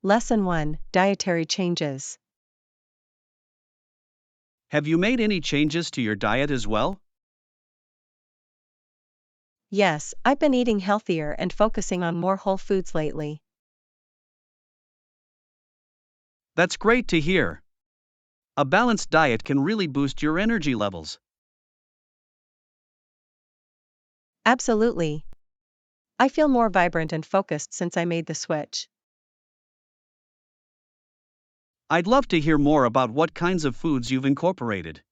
Lesson 1: Dietary Changes. Have you made any changes to your diet as well? Yes, I've been eating healthier and focusing on more whole foods lately. That's great to hear. A balanced diet can really boost your energy levels. Absolutely. I feel more vibrant and focused since I made the switch. I'd love to hear more about what kinds of foods you've incorporated.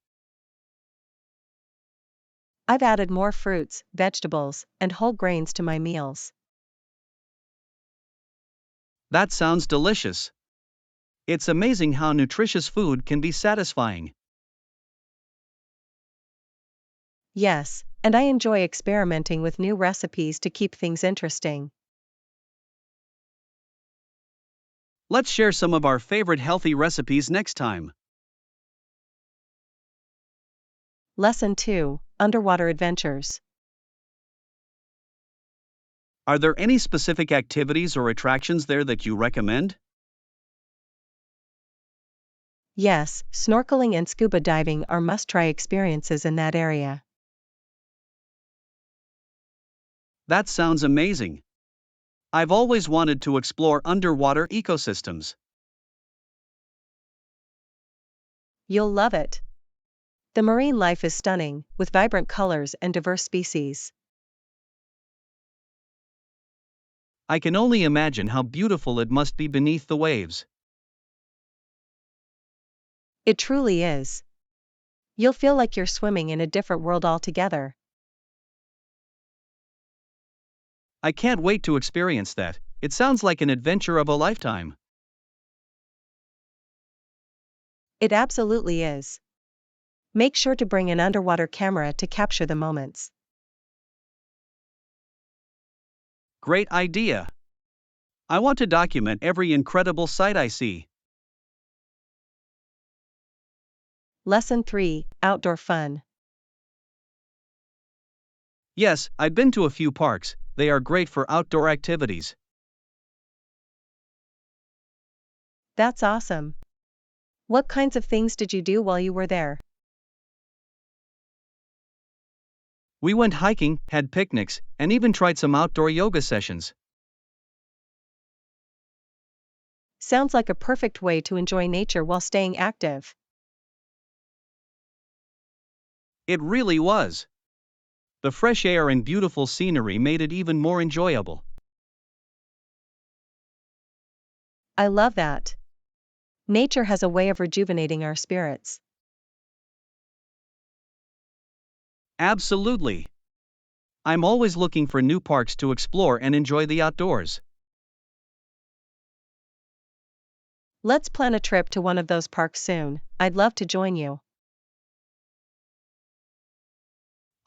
I've added more fruits, vegetables, and whole grains to my meals. That sounds delicious. It's amazing how nutritious food can be satisfying. Yes, and I enjoy experimenting with new recipes to keep things interesting. Let's share some of our favorite healthy recipes next time. Lesson 2: Underwater Adventures. Are there any specific activities or attractions there that you recommend? Yes, snorkeling and scuba diving are must-try experiences in that area. That sounds amazing. I've always wanted to explore underwater ecosystems. You'll love it. The marine life is stunning, with vibrant colors and diverse species. I can only imagine how beautiful it must be beneath the waves. It truly is. You'll feel like you're swimming in a different world altogether. I can't wait to experience that. It sounds like an adventure of a lifetime. It absolutely is. Make sure to bring an underwater camera to capture the moments. Great idea. I want to document every incredible sight I see. Lesson 3: Outdoor Fun. Yes, I've been to a few parks. They are great for outdoor activities. That's awesome. What kinds of things did you do while you were there? We went hiking, had picnics, and even tried some outdoor yoga sessions. Sounds like a perfect way to enjoy nature while staying active. It really was. The fresh air and beautiful scenery made it even more enjoyable. I love that. Nature has a way of rejuvenating our spirits. Absolutely. I'm always looking for new parks to explore and enjoy the outdoors. Let's plan a trip to one of those parks soon. I'd love to join you.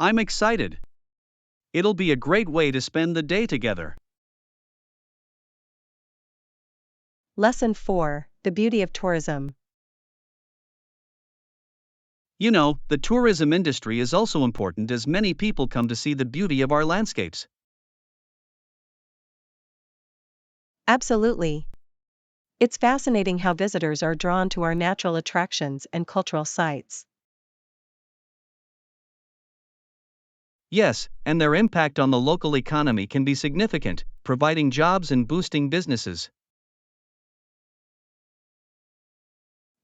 I'm excited. It'll be a great way to spend the day together. Lesson 4: The Beauty of Tourism. You know, the tourism industry is also important as many people come to see the beauty of our landscapes. Absolutely. It's fascinating how visitors are drawn to our natural attractions and cultural sites. Yes, and their impact on the local economy can be significant, providing jobs and boosting businesses.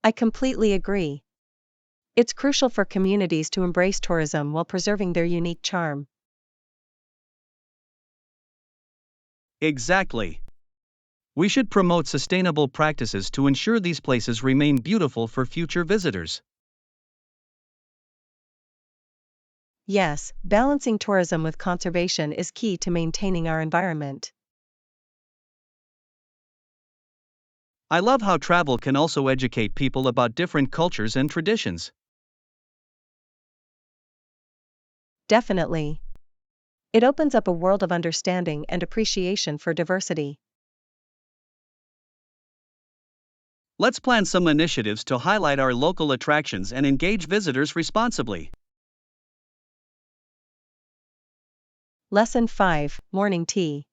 I completely agree. It's crucial for communities to embrace tourism while preserving their unique charm. Exactly. We should promote sustainable practices to ensure these places remain beautiful for future visitors. Yes, balancing tourism with conservation is key to maintaining our environment. I love how travel can also educate people about different cultures and traditions. Definitely. It opens up a world of understanding and appreciation for diversity. Let's plan some initiatives to highlight our local attractions and engage visitors responsibly. Lesson 5: Morning Tea.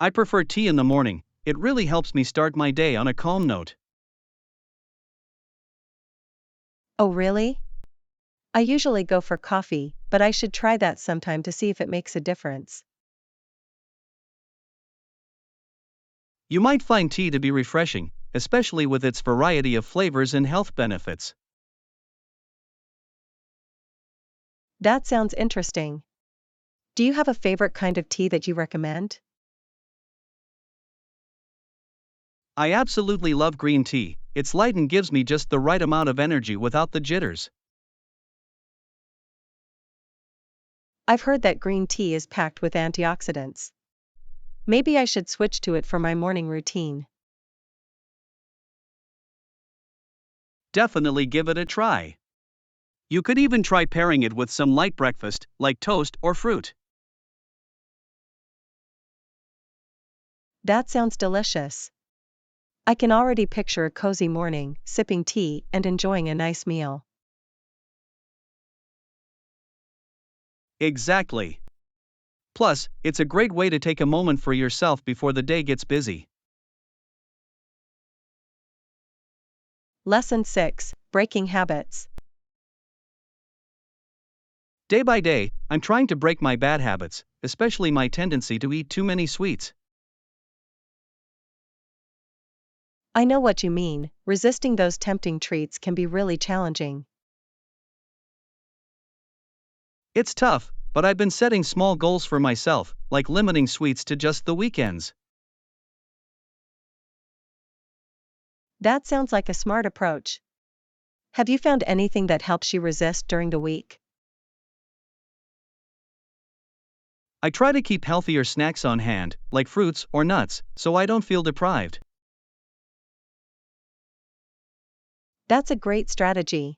I prefer tea in the morning, it really helps me start my day on a calm note. Oh, really? I usually go for coffee, but I should try that sometime to see if it makes a difference. You might find tea to be refreshing, especially with its variety of flavors and health benefits. That sounds interesting. Do you have a favorite kind of tea that you recommend? I absolutely love green tea, it's light and gives me just the right amount of energy without the jitters. I've heard that green tea is packed with antioxidants. Maybe I should switch to it for my morning routine. Definitely give it a try. You could even try pairing it with some light breakfast, like toast or fruit. That sounds delicious. I can already picture a cozy morning, sipping tea and enjoying a nice meal. Exactly. Plus, it's a great way to take a moment for yourself before the day gets busy. Lesson 6: Breaking Habits. Day by day, I'm trying to break my bad habits, especially my tendency to eat too many sweets. I know what you mean, resisting those tempting treats can be really challenging. It's tough, but I've been setting small goals for myself, like limiting sweets to just the weekends. That sounds like a smart approach. Have you found anything that helps you resist during the week? I try to keep healthier snacks on hand, like fruits or nuts, so I don't feel deprived. That's a great strategy.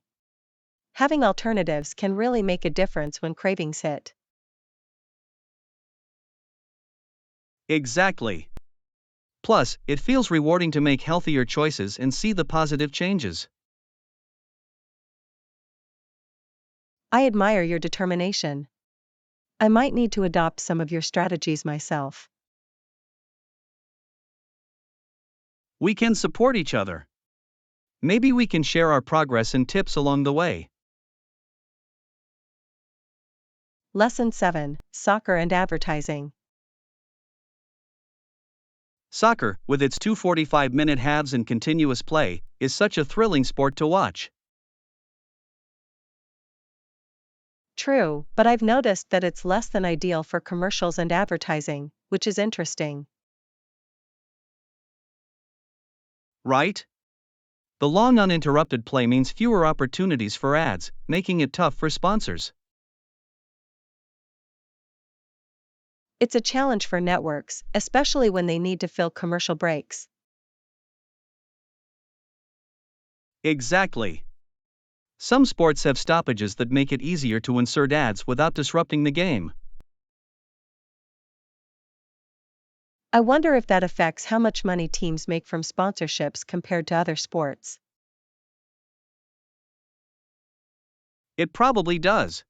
Having alternatives can really make a difference when cravings hit. Exactly. Plus, it feels rewarding to make healthier choices and see the positive changes. I admire your determination. I might need to adopt some of your strategies myself. We can support each other. Maybe we can share our progress and tips along the way. Lesson 7: Soccer and Advertising. Soccer, with its 2 45-minute halves and continuous play, is such a thrilling sport to watch. True, but I've noticed that it's less than ideal for commercials and advertising, which is interesting. Right? The long uninterrupted play means fewer opportunities for ads, making it tough for sponsors. It's a challenge for networks, especially when they need to fill commercial breaks. Exactly. Some sports have stoppages that make it easier to insert ads without disrupting the game. I wonder if that affects how much money teams make from sponsorships compared to other sports. It probably does.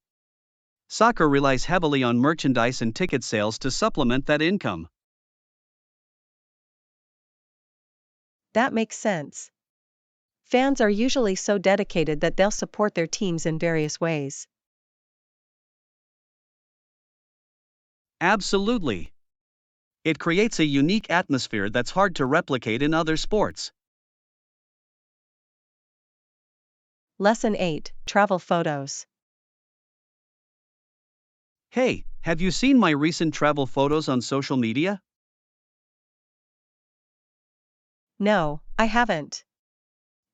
Soccer relies heavily on merchandise and ticket sales to supplement that income. That makes sense. Fans are usually so dedicated that they'll support their teams in various ways. Absolutely. It creates a unique atmosphere that's hard to replicate in other sports. Lesson 8: Travel Photos. Hey, have you seen my recent travel photos on social media? No, I haven't.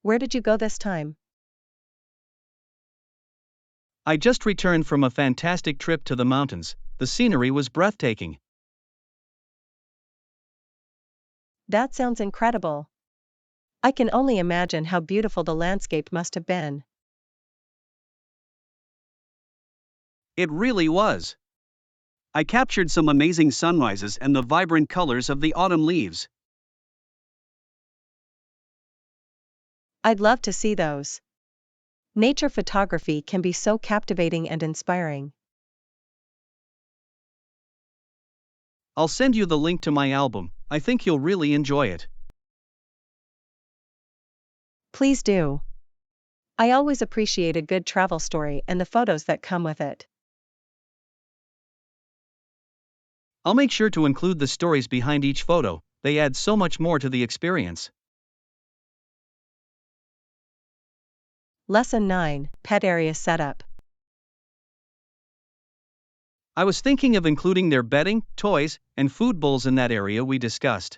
Where did you go this time? I just returned from a fantastic trip to the mountains. The scenery was breathtaking. That sounds incredible. I can only imagine how beautiful the landscape must have been. It really was. I captured some amazing sunrises and the vibrant colors of the autumn leaves. I'd love to see those. Nature photography can be so captivating and inspiring. I'll send you the link to my album, I think you'll really enjoy it. Please do. I always appreciate a good travel story and the photos that come with it. I'll make sure to include the stories behind each photo, they add so much more to the experience. Lesson 9, Pet Area Setup. I was thinking of including their bedding, toys, and food bowls in that area we discussed.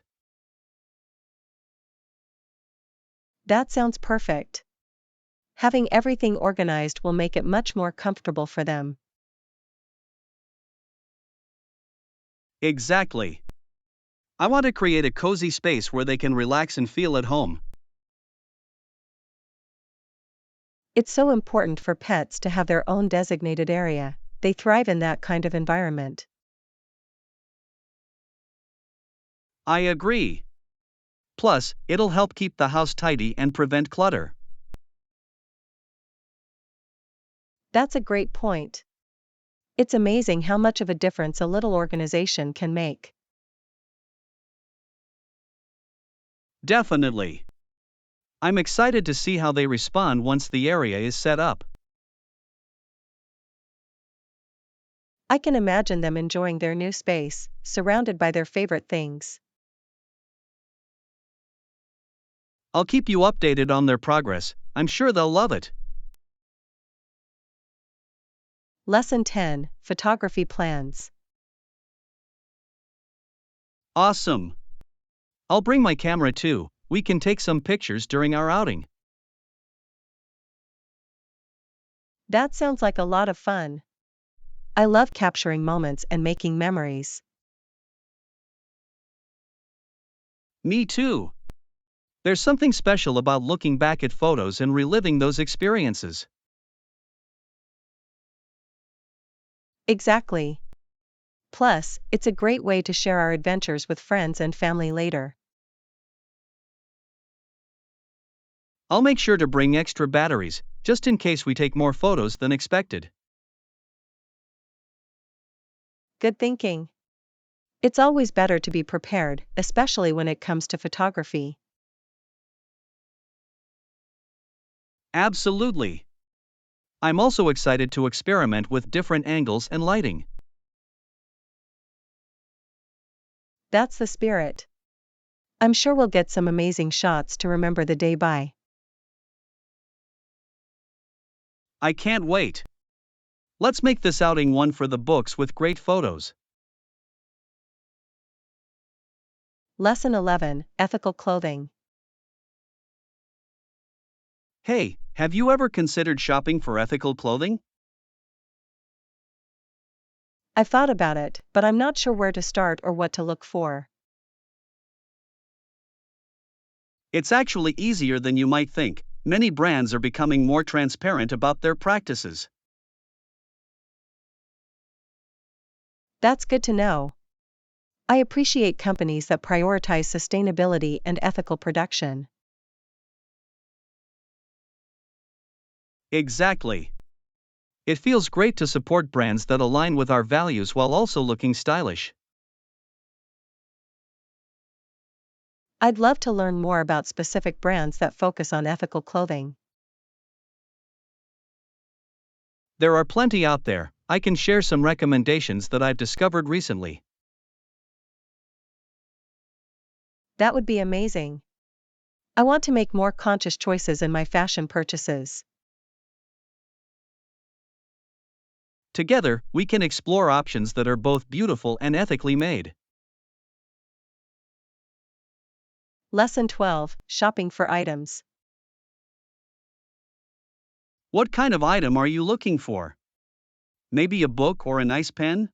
That sounds perfect. Having everything organized will make it much more comfortable for them. Exactly. I want to create a cozy space where they can relax and feel at home. It's so important for pets to have their own designated area. They thrive in that kind of environment. I agree. Plus, it'll help keep the house tidy and prevent clutter. That's a great point. It's amazing how much of a difference a little organization can make. Definitely. I'm excited to see how they respond once the area is set up. I can imagine them enjoying their new space, surrounded by their favorite things. I'll keep you updated on their progress, I'm sure they'll love it. Lesson 10, Photography Plans. Awesome. I'll bring my camera too, we can take some pictures during our outing. That sounds like a lot of fun. I love capturing moments and making memories. Me too. There's something special about looking back at photos and reliving those experiences. Exactly. Plus, it's a great way to share our adventures with friends and family later. I'll make sure to bring extra batteries, just in case we take more photos than expected. Good thinking. It's always better to be prepared, especially when it comes to photography. Absolutely. I'm also excited to experiment with different angles and lighting. That's the spirit. I'm sure we'll get some amazing shots to remember the day by. I can't wait. Let's make this outing one for the books with great photos. Lesson 11, Ethical Clothing. Hey, have you ever considered shopping for ethical clothing? I've thought about it, but I'm not sure where to start or what to look for. It's actually easier than you might think. Many brands are becoming more transparent about their practices. That's good to know. I appreciate companies that prioritize sustainability and ethical production. Exactly. It feels great to support brands that align with our values while also looking stylish. I'd love to learn more about specific brands that focus on ethical clothing. There are plenty out there. I can share some recommendations that I've discovered recently. That would be amazing. I want to make more conscious choices in my fashion purchases. Together, we can explore options that are both beautiful and ethically made. Lesson 12, Shopping for Items. What kind of item are you looking for? Maybe a book or a nice pen?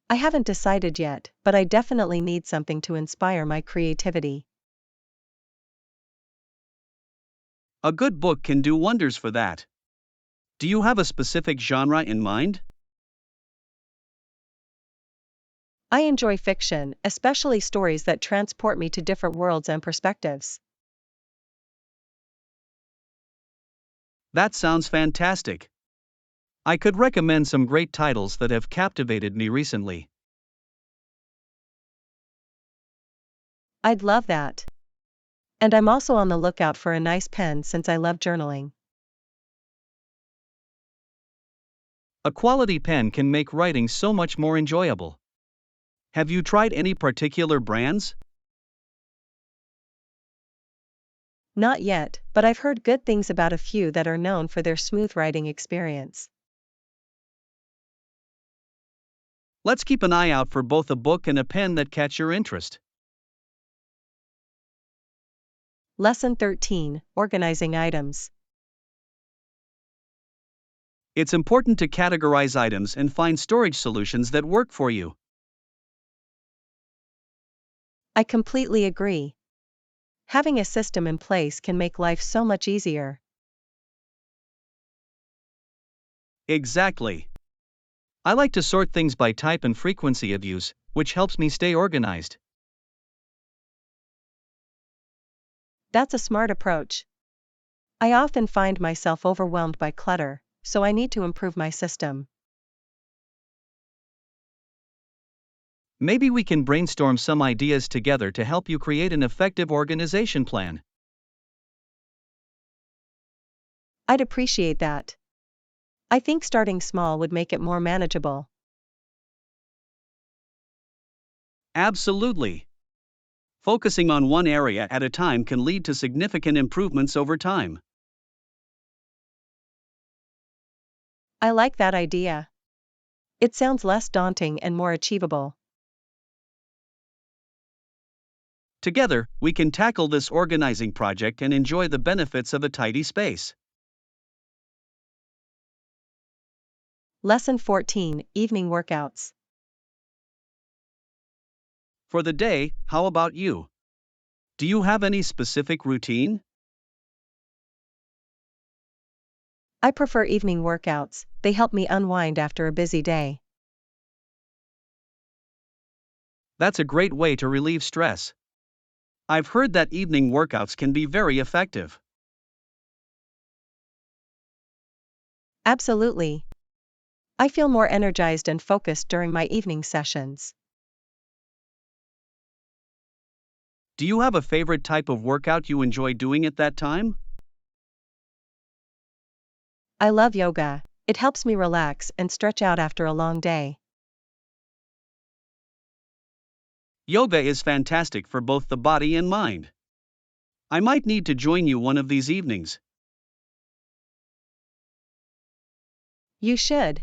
I haven't decided yet, but I definitely need something to inspire my creativity. A good book can do wonders for that. Do you have a specific genre in mind? I enjoy fiction, especially stories that transport me to different worlds and perspectives. That sounds fantastic. I could recommend some great titles that have captivated me recently. I'd love that. And I'm also on the lookout for a nice pen since I love journaling. A quality pen can make writing so much more enjoyable. Have you tried any particular brands? Not yet, but I've heard good things about a few that are known for their smooth writing experience. Let's keep an eye out for both a book and a pen that catch your interest. Lesson 13, Organizing Items. It's important to categorize items and find storage solutions that work for you. I completely agree. Having a system in place can make life so much easier. Exactly. I like to sort things by type and frequency of use, which helps me stay organized. That's a smart approach. I often find myself overwhelmed by clutter, so I need to improve my system. Maybe we can brainstorm some ideas together to help you create an effective organization plan. I'd appreciate that. I think starting small would make it more manageable. Absolutely. Focusing on one area at a time can lead to significant improvements over time. I like that idea. It sounds less daunting and more achievable. Together, we can tackle this organizing project and enjoy the benefits of a tidy space. Lesson 14, Evening Workouts. For the day, how about you? Do you have any specific routine? I prefer evening workouts, they help me unwind after a busy day. That's a great way to relieve stress. I've heard that evening workouts can be very effective. Absolutely. I feel more energized and focused during my evening sessions. Do you have a favorite type of workout you enjoy doing at that time? I love yoga. It helps me relax and stretch out after a long day. Yoga is fantastic for both the body and mind. I might need to join you one of these evenings. You should.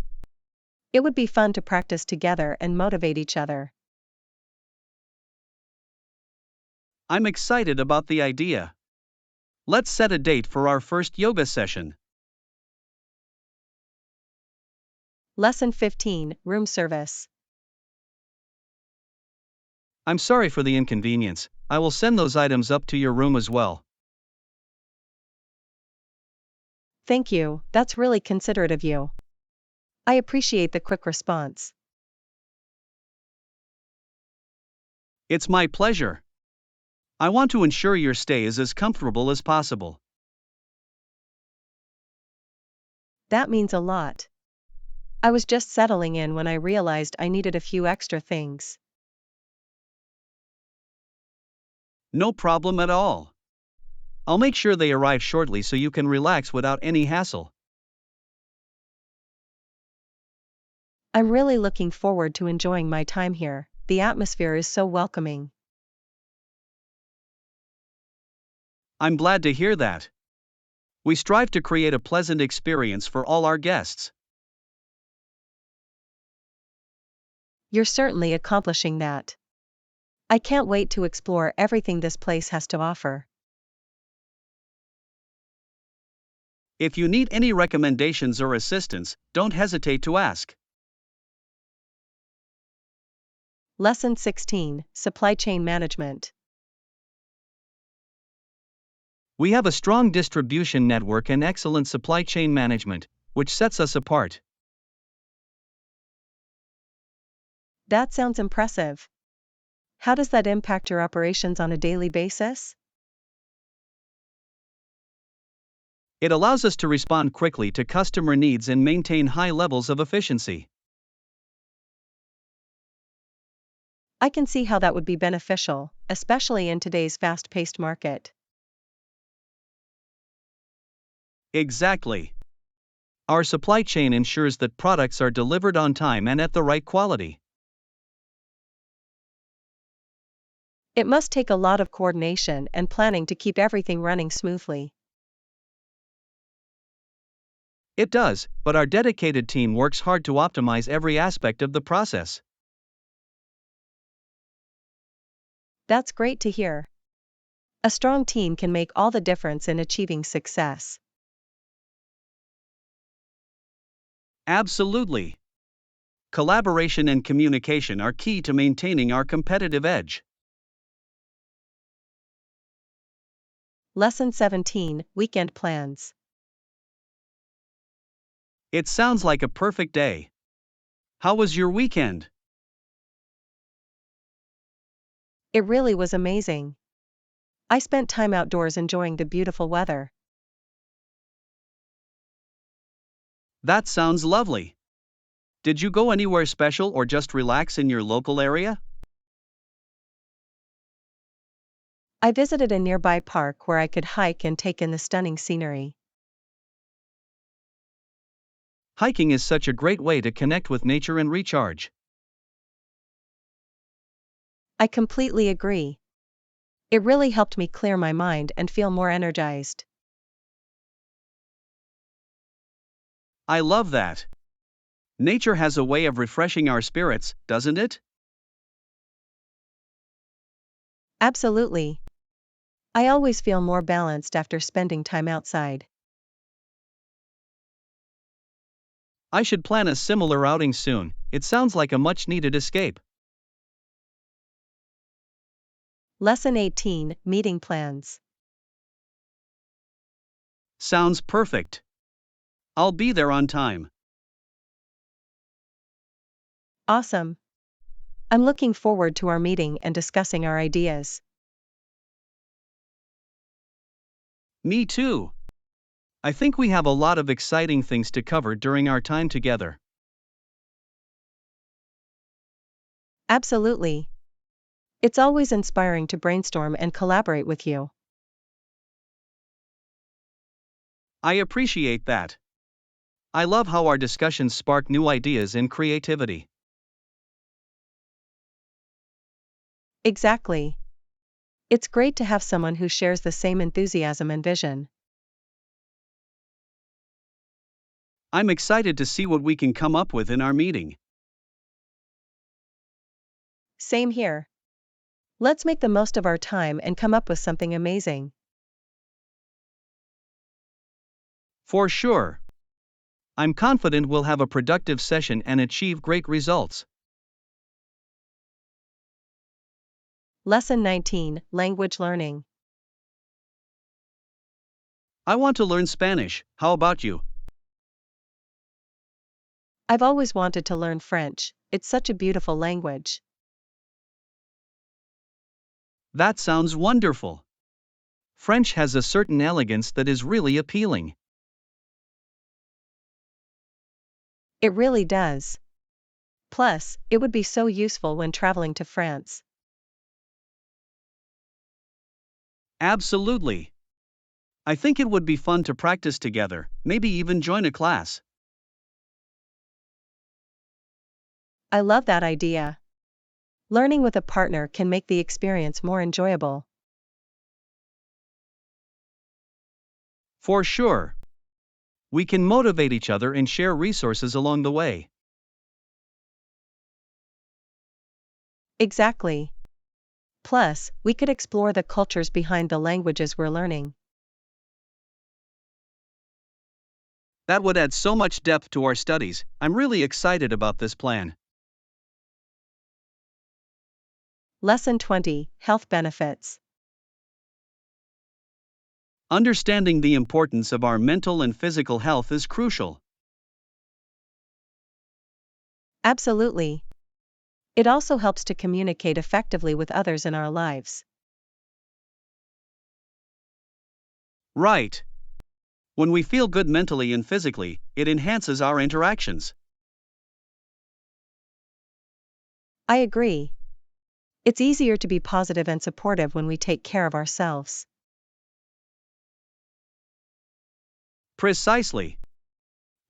It would be fun to practice together and motivate each other. I'm excited about the idea. Let's set a date for our first yoga session. Lesson 15, Room Service. I'm sorry for the inconvenience. I will send those items up to your room as well. Thank you, that's really considerate of you. I appreciate the quick response. It's my pleasure. I want to ensure your stay is as comfortable as possible. That means a lot. I was just settling in when I realized I needed a few extra things. No problem at all. I'll make sure they arrive shortly so you can relax without any hassle. I'm really looking forward to enjoying my time here. The atmosphere is so welcoming. I'm glad to hear that. We strive to create a pleasant experience for all our guests. You're certainly accomplishing that. I can't wait to explore everything this place has to offer. If you need any recommendations or assistance, don't hesitate to ask. Lesson 16, Supply Chain Management. We have a strong distribution network and excellent supply chain management, which sets us apart. That sounds impressive. How does that impact your operations on a daily basis? It allows us to respond quickly to customer needs and maintain high levels of efficiency. I can see how that would be beneficial, especially in today's fast-paced market. Exactly. Our supply chain ensures that products are delivered on time and at the right quality. It must take a lot of coordination and planning to keep everything running smoothly. It does, but our dedicated team works hard to optimize every aspect of the process. That's great to hear. A strong team can make all the difference in achieving success. Absolutely. Collaboration and communication are key to maintaining our competitive edge. Lesson 17, Weekend Plans. It sounds like a perfect day. How was your weekend? It really was amazing. I spent time outdoors enjoying the beautiful weather. That sounds lovely. Did you go anywhere special or just relax in your local area? I visited a nearby park where I could hike and take in the stunning scenery. Hiking is such a great way to connect with nature and recharge. I completely agree. It really helped me clear my mind and feel more energized. I love that. Nature has a way of refreshing our spirits, doesn't it? Absolutely. I always feel more balanced after spending time outside. I should plan a similar outing soon. It sounds like a much needed escape. Lesson 18, Meeting Plans. Sounds perfect. I'll be there on time. Awesome. I'm looking forward to our meeting and discussing our ideas. Me too. I think we have a lot of exciting things to cover during our time together. Absolutely. It's always inspiring to brainstorm and collaborate with you. I appreciate that. I love how our discussions spark new ideas and creativity. Exactly. It's great to have someone who shares the same enthusiasm and vision. I'm excited to see what we can come up with in our meeting. Same here. Let's make the most of our time and come up with something amazing. For sure. I'm confident we'll have a productive session and achieve great results. Lesson 19, Language Learning. I want to learn Spanish, how about you? I've always wanted to learn French, it's such a beautiful language. That sounds wonderful. French has a certain elegance that is really appealing. It really does. Plus, it would be so useful when traveling to France. Absolutely. I think it would be fun to practice together, maybe even join a class. I love that idea. Learning with a partner can make the experience more enjoyable. For sure. We can motivate each other and share resources along the way. Exactly. Plus, we could explore the cultures behind the languages we're learning. That would add so much depth to our studies. I'm really excited about this plan. Lesson 20, Health Benefits. Understanding the importance of our mental and physical health is crucial. Absolutely. It also helps to communicate effectively with others in our lives. Right. When we feel good mentally and physically, it enhances our interactions. I agree. It's easier to be positive and supportive when we take care of ourselves. Precisely.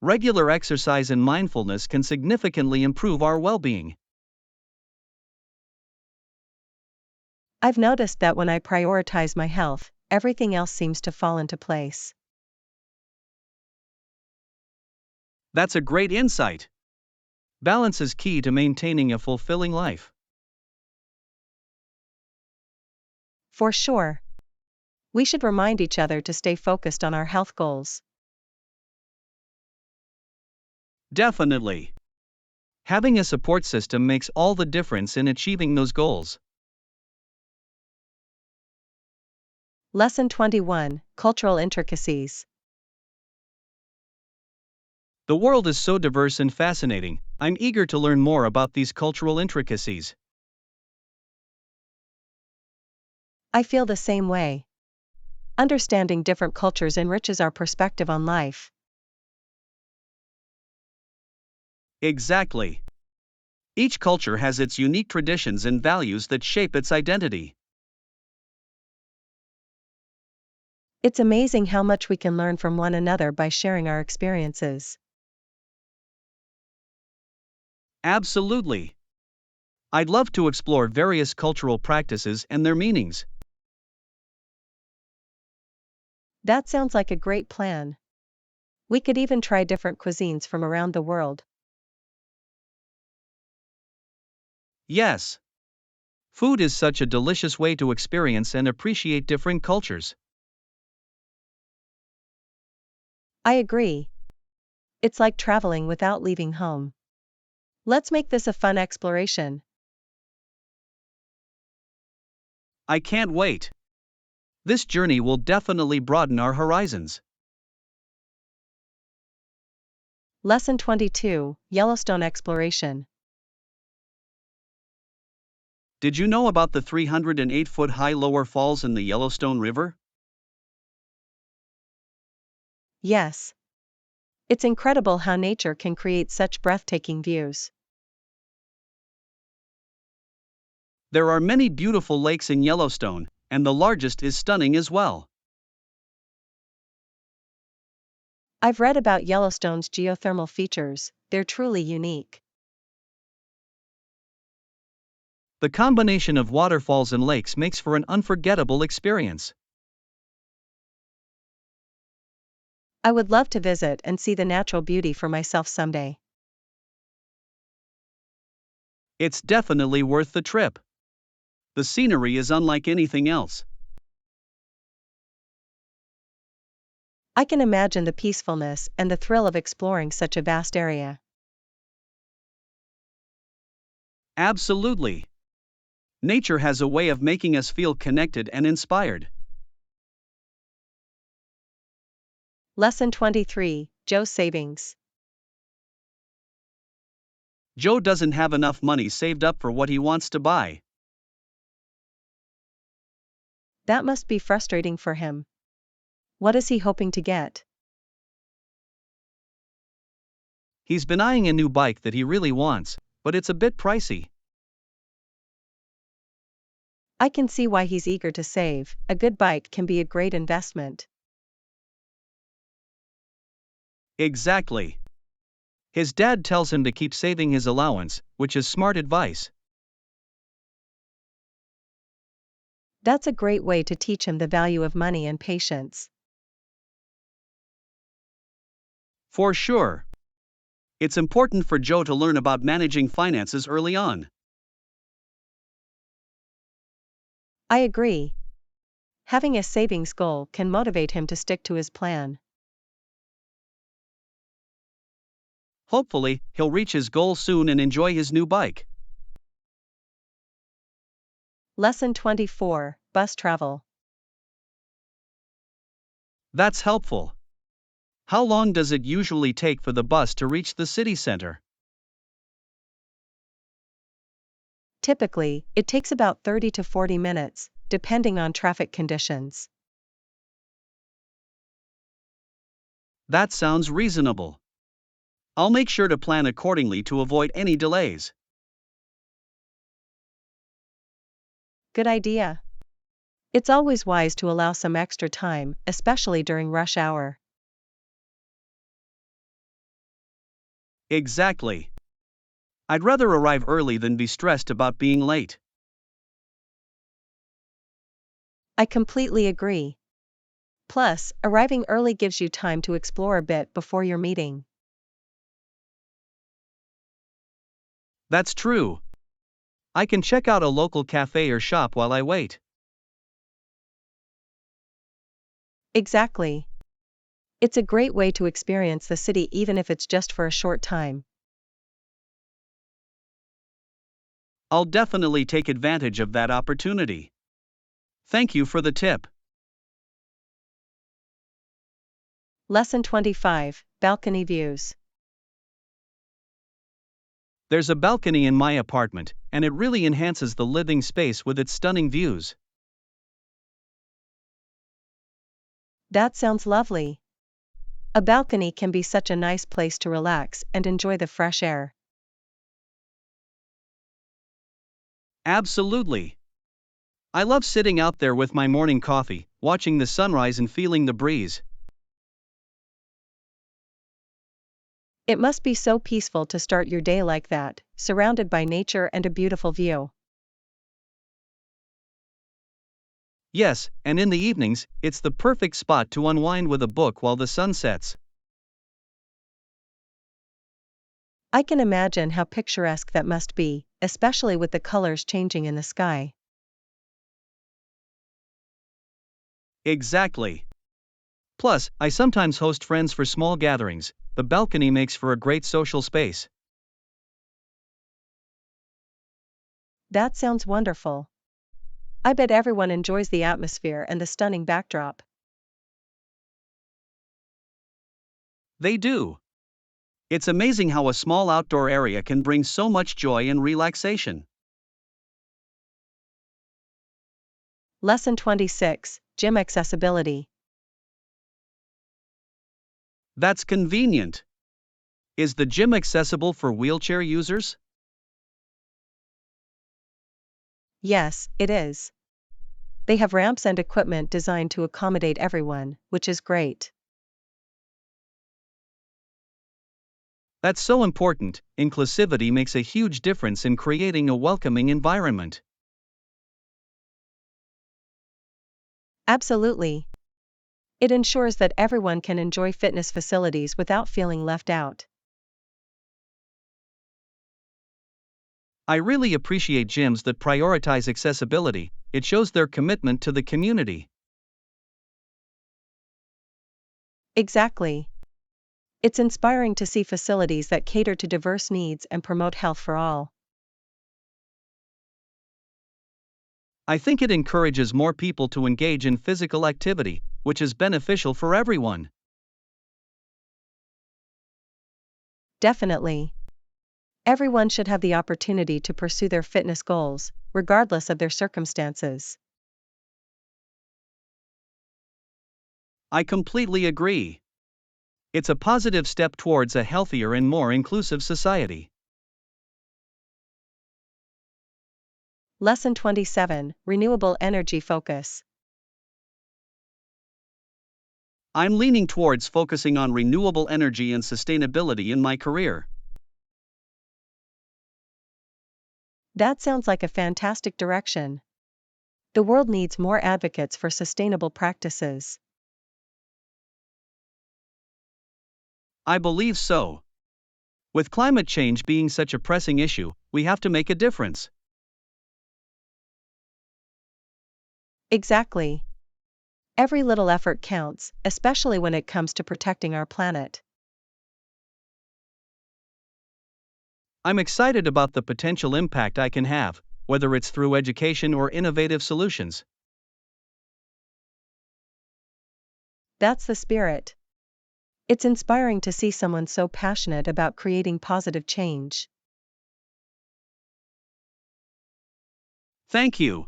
Regular exercise and mindfulness can significantly improve our well-being. I've noticed that when I prioritize my health, everything else seems to fall into place. That's a great insight. Balance is key to maintaining a fulfilling life. For sure. We should remind each other to stay focused on our health goals. Definitely. Having a support system makes all the difference in achieving those goals. Lesson 21, Cultural Intricacies. The world is so diverse and fascinating, I'm eager to learn more about these cultural intricacies. I feel the same way. Understanding different cultures enriches our perspective on life. Exactly. Each culture has its unique traditions and values that shape its identity. It's amazing how much we can learn from one another by sharing our experiences. Absolutely. I'd love to explore various cultural practices and their meanings. That sounds like a great plan. We could even try different cuisines from around the world. Yes. Food is such a delicious way to experience and appreciate different cultures. I agree. It's like traveling without leaving home. Let's make this a fun exploration. I can't wait. This journey will definitely broaden our horizons. Lesson 22, Yellowstone Exploration. Did you know about the 308-foot high lower falls in the Yellowstone River? Yes. It's incredible how nature can create such breathtaking views. There are many beautiful lakes in Yellowstone, and the largest is stunning as well. I've read about Yellowstone's geothermal features, they're truly unique. The combination of waterfalls and lakes makes for an unforgettable experience. I would love to visit and see the natural beauty for myself someday. It's definitely worth the trip. The scenery is unlike anything else. I can imagine the peacefulness and the thrill of exploring such a vast area. Absolutely. Nature has a way of making us feel connected and inspired. Lesson 23, Joe's Savings. Joe doesn't have enough money saved up for what he wants to buy. That must be frustrating for him. What is he hoping to get? He's been eyeing a new bike that he really wants, but it's a bit pricey. I can see why he's eager to save. A good bike can be a great investment. Exactly. His dad tells him to keep saving his allowance, which is smart advice. That's a great way to teach him the value of money and patience. For sure. It's important for Joe to learn about managing finances early on. I agree. Having a savings goal can motivate him to stick to his plan. Hopefully, he'll reach his goal soon and enjoy his new bike. Lesson 24, Bus Travel. That's helpful. How long does it usually take for the bus to reach the city center? Typically, it takes about 30 to 40 minutes, depending on traffic conditions. That sounds reasonable. I'll make sure to plan accordingly to avoid any delays. Good idea. It's always wise to allow some extra time, especially during rush hour. Exactly. I'd rather arrive early than be stressed about being late. I completely agree. Plus, arriving early gives you time to explore a bit before your meeting. That's true. I can check out a local cafe or shop while I wait. Exactly. It's a great way to experience the city even if it's just for a short time. I'll definitely take advantage of that opportunity. Thank you for the tip. Lesson 25, Balcony Views. There's a balcony in my apartment, and it really enhances the living space with its stunning views. That sounds lovely. A balcony can be such a nice place to relax and enjoy the fresh air. Absolutely. I love sitting out there with my morning coffee, watching the sunrise and feeling the breeze. It must be so peaceful to start your day like that, surrounded by nature and a beautiful view. Yes, and in the evenings, it's the perfect spot to unwind with a book while the sun sets. I can imagine how picturesque that must be, especially with the colors changing in the sky. Exactly. Plus, I sometimes host friends for small gatherings. The balcony makes for a great social space. That sounds wonderful. I bet everyone enjoys the atmosphere and the stunning backdrop. They do. It's amazing how a small outdoor area can bring so much joy and relaxation. Lesson 26, Gym Accessibility. That's convenient. Is the gym accessible for wheelchair users? Yes, it is. They have ramps and equipment designed to accommodate everyone, which is great. That's so important. Inclusivity makes a huge difference in creating a welcoming environment. Absolutely. It ensures that everyone can enjoy fitness facilities without feeling left out. I really appreciate gyms that prioritize accessibility. It shows their commitment to the community. Exactly. It's inspiring to see facilities that cater to diverse needs and promote health for all. I think it encourages more people to engage in physical activity, which is beneficial for everyone. Definitely. Everyone should have the opportunity to pursue their fitness goals, regardless of their circumstances. I completely agree. It's a positive step towards a healthier and more inclusive society. Lesson 27, Renewable Energy Focus. I'm leaning towards focusing on renewable energy and sustainability in my career. That sounds like a fantastic direction. The world needs more advocates for sustainable practices. I believe so. With climate change being such a pressing issue, we have to make a difference. Exactly. Every little effort counts, especially when it comes to protecting our planet. I'm excited about the potential impact I can have, whether it's through education or innovative solutions. That's the spirit. It's inspiring to see someone so passionate about creating positive change. Thank you.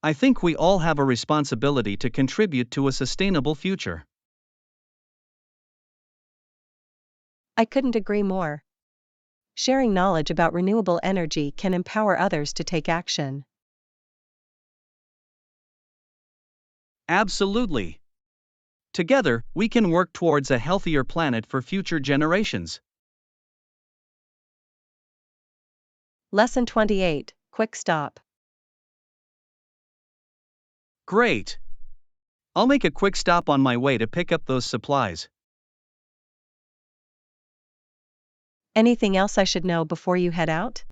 I think we all have a responsibility to contribute to a sustainable future. I couldn't agree more. Sharing knowledge about renewable energy can empower others to take action. Absolutely. Together, we can work towards a healthier planet for future generations. Lesson 28, Quick Stop. Great. I'll make a quick stop on my way to pick up those supplies. Anything else I should know before you head out?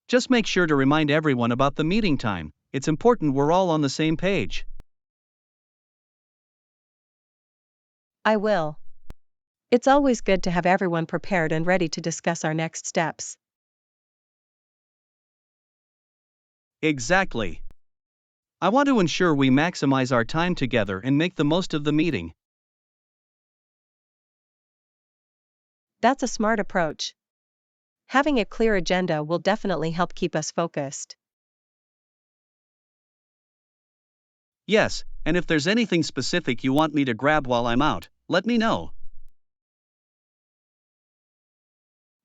Just make sure to remind everyone about the meeting time. It's important we're all on the same page. I will. It's always good to have everyone prepared and ready to discuss our next steps. Exactly. I want to ensure we maximize our time together and make the most of the meeting. That's a smart approach. Having a clear agenda will definitely help keep us focused. Yes, and if there's anything specific you want me to grab while I'm out, let me know.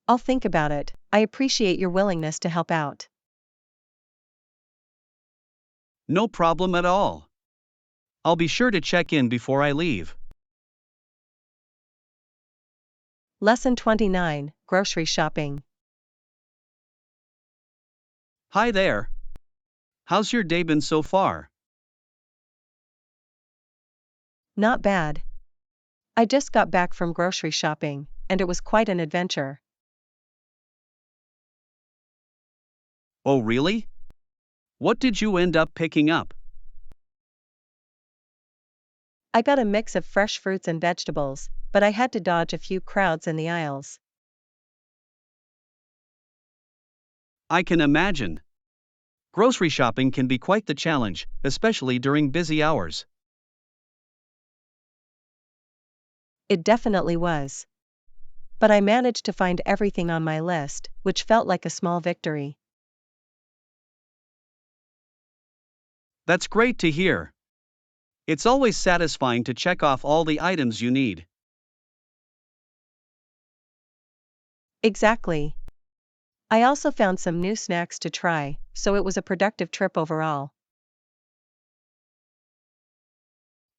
I'll think about it. I appreciate your willingness to help out. No problem at all. I'll be sure to check in before I leave. Lesson 29, Grocery Shopping. Hi there. How's your day been so far? Not bad. I just got back from grocery shopping, and it was quite an adventure. Oh, really? What did you end up picking up? I got a mix of fresh fruits and vegetables, but I had to dodge a few crowds in the aisles. I can imagine. Grocery shopping can be quite the challenge, especially during busy hours. It definitely was. But I managed to find everything on my list, which felt like a small victory. That's great to hear. It's always satisfying to check off all the items you need. Exactly. I also found some new snacks to try, so it was a productive trip overall.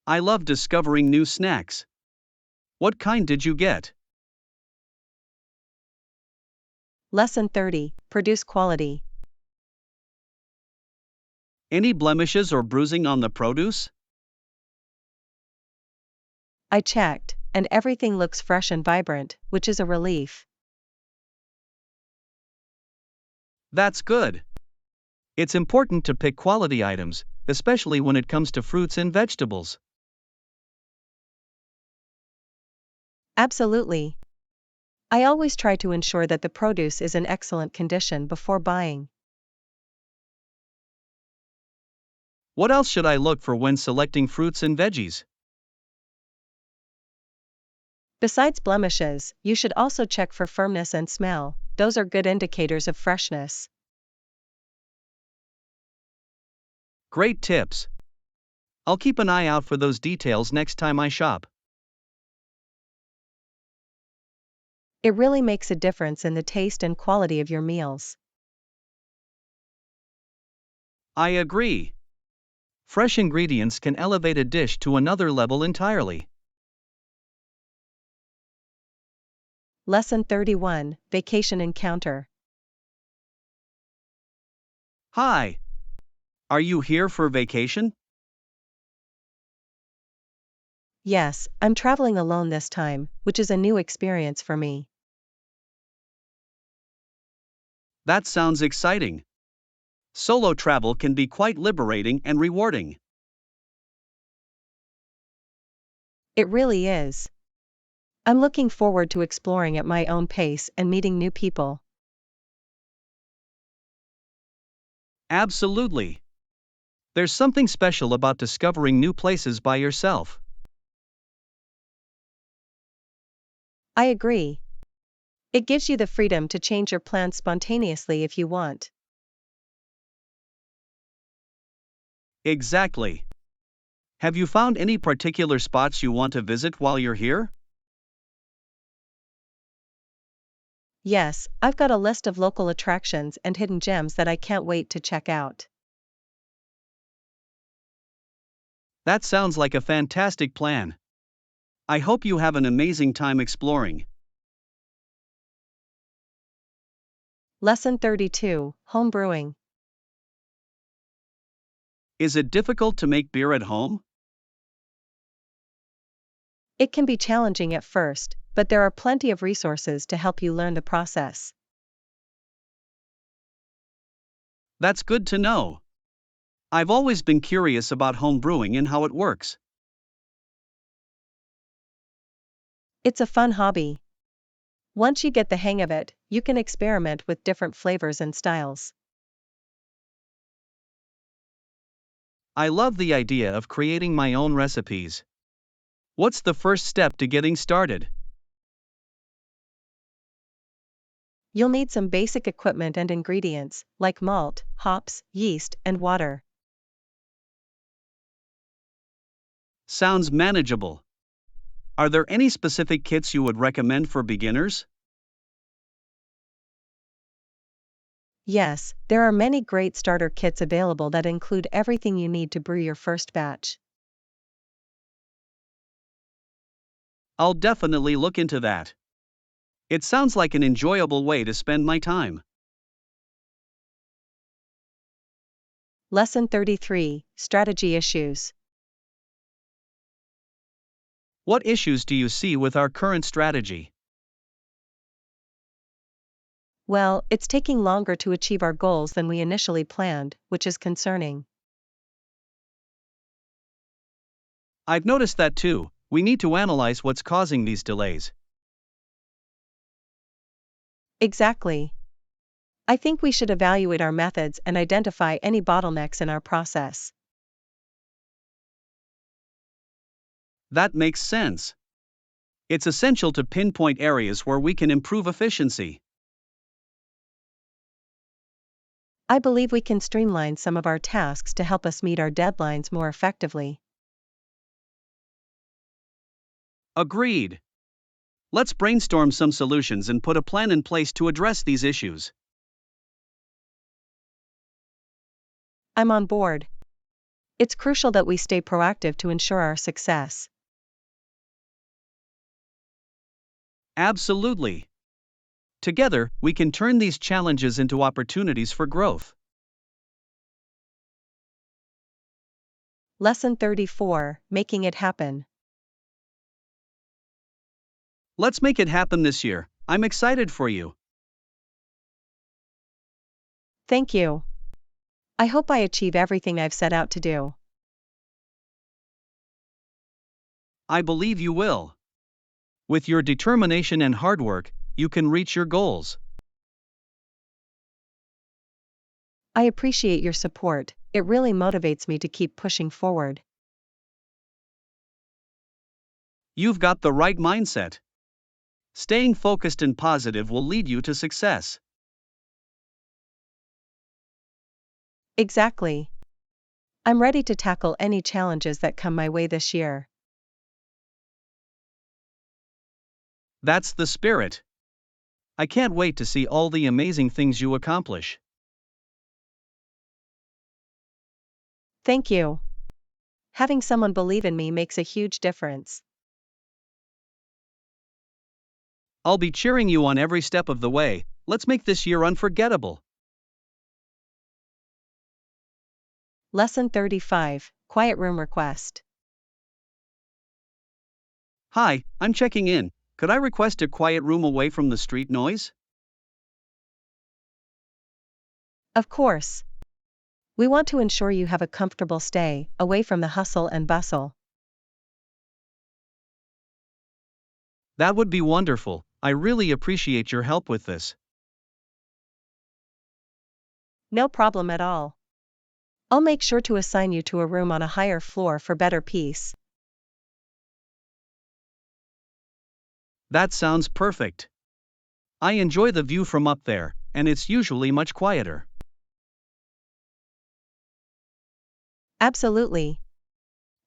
I love discovering new snacks. What kind did you get? Lesson 30, Produce Quality. Any blemishes or bruising on the produce? I checked, and everything looks fresh and vibrant, which is a relief. That's good. It's important to pick quality items, especially when it comes to fruits and vegetables. Absolutely. I always try to ensure that the produce is in excellent condition before buying. What else should I look for when selecting fruits and veggies? Besides blemishes, you should also check for firmness and smell. Those are good indicators of freshness. Great tips. I'll keep an eye out for those details next time I shop. It really makes a difference in the taste and quality of your meals. I agree. Fresh ingredients can elevate a dish to another level entirely. Lesson 31, Vacation Encounter. Hi. Are you here for vacation? Yes, I'm traveling alone this time, which is a new experience for me. That sounds exciting. Solo travel can be quite liberating and rewarding. It really is. I'm looking forward to exploring at my own pace and meeting new people. Absolutely. There's something special about discovering new places by yourself. I agree. It gives you the freedom to change your plans spontaneously if you want. Exactly. Have you found any particular spots you want to visit while you're here? Yes, I've got a list of local attractions and hidden gems that I can't wait to check out. That sounds like a fantastic plan. I hope you have an amazing time exploring. Lesson 32, Home Brewing. Is it difficult to make beer at home? It can be challenging at first, but there are plenty of resources to help you learn the process. That's good to know. I've always been curious about home brewing and how it works. It's a fun hobby. Once you get the hang of it, you can experiment with different flavors and styles. I love the idea of creating my own recipes. What's the first step to getting started? You'll need some basic equipment and ingredients, like malt, hops, yeast, and water. Sounds manageable. Are there any specific kits you would recommend for beginners? Yes, there are many great starter kits available that include everything you need to brew your first batch. I'll definitely look into that. It sounds like an enjoyable way to spend my time. Lesson 33, Strategy Issues. What issues do you see with our current strategy? Well, it's taking longer to achieve our goals than we initially planned, which is concerning. I've noticed that too. We need to analyze what's causing these delays. Exactly. I think we should evaluate our methods and identify any bottlenecks in our process. That makes sense. It's essential to pinpoint areas where we can improve efficiency. I believe we can streamline some of our tasks to help us meet our deadlines more effectively. Agreed. Let's brainstorm some solutions and put a plan in place to address these issues. I'm on board. It's crucial that we stay proactive to ensure our success. Absolutely. Together, we can turn these challenges into opportunities for growth. Lesson 34, Making It Happen. Let's make it happen this year. I'm excited for you. Thank you. I hope I achieve everything I've set out to do. I believe you will. With your determination and hard work, you can reach your goals. I appreciate your support, it really motivates me to keep pushing forward. You've got the right mindset. Staying focused and positive will lead you to success. Exactly. I'm ready to tackle any challenges that come my way this year. That's the spirit. I can't wait to see all the amazing things you accomplish. Thank you. Having someone believe in me makes a huge difference. I'll be cheering you on every step of the way. Let's make this year unforgettable. Lesson 35, Quiet Room Request. Hi, I'm checking in. Could I request a quiet room away from the street noise? Of course. We want to ensure you have a comfortable stay, away from the hustle and bustle. That would be wonderful. I really appreciate your help with this. No problem at all. I'll make sure to assign you to a room on a higher floor for better peace. That sounds perfect. I enjoy the view from up there, and it's usually much quieter. Absolutely.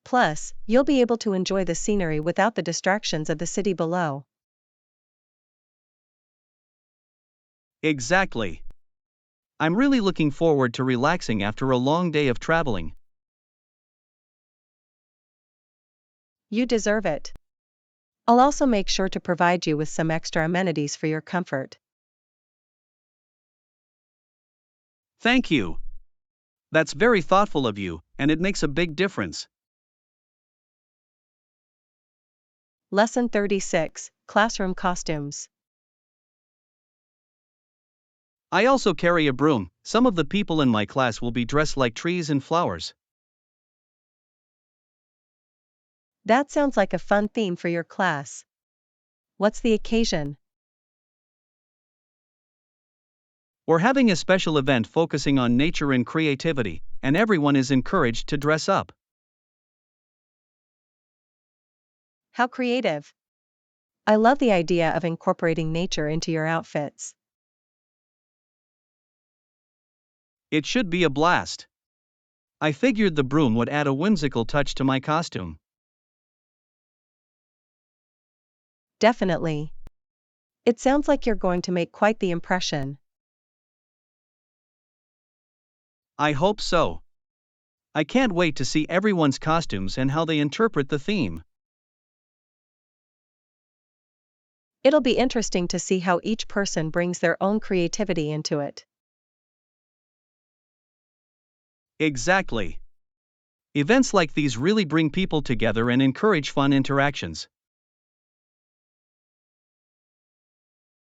Plus, you'll be able to enjoy the scenery without the distractions of the city below. Exactly. I'm really looking forward to relaxing after a long day of traveling. You deserve it. I'll also make sure to provide you with some extra amenities for your comfort. Thank you. That's very thoughtful of you, and it makes a big difference. Lesson 36, Classroom Costumes. I also carry a broom. Some of the people in my class will be dressed like trees and flowers. That sounds like a fun theme for your class. What's the occasion? We're having a special event focusing on nature and creativity, and everyone is encouraged to dress up. How creative. I love the idea of incorporating nature into your outfits. It should be a blast. I figured the broom would add a whimsical touch to my costume. Definitely. It sounds like you're going to make quite the impression. I hope so. I can't wait to see everyone's costumes and how they interpret the theme. It'll be interesting to see how each person brings their own creativity into it. Exactly. Events like these really bring people together and encourage fun interactions.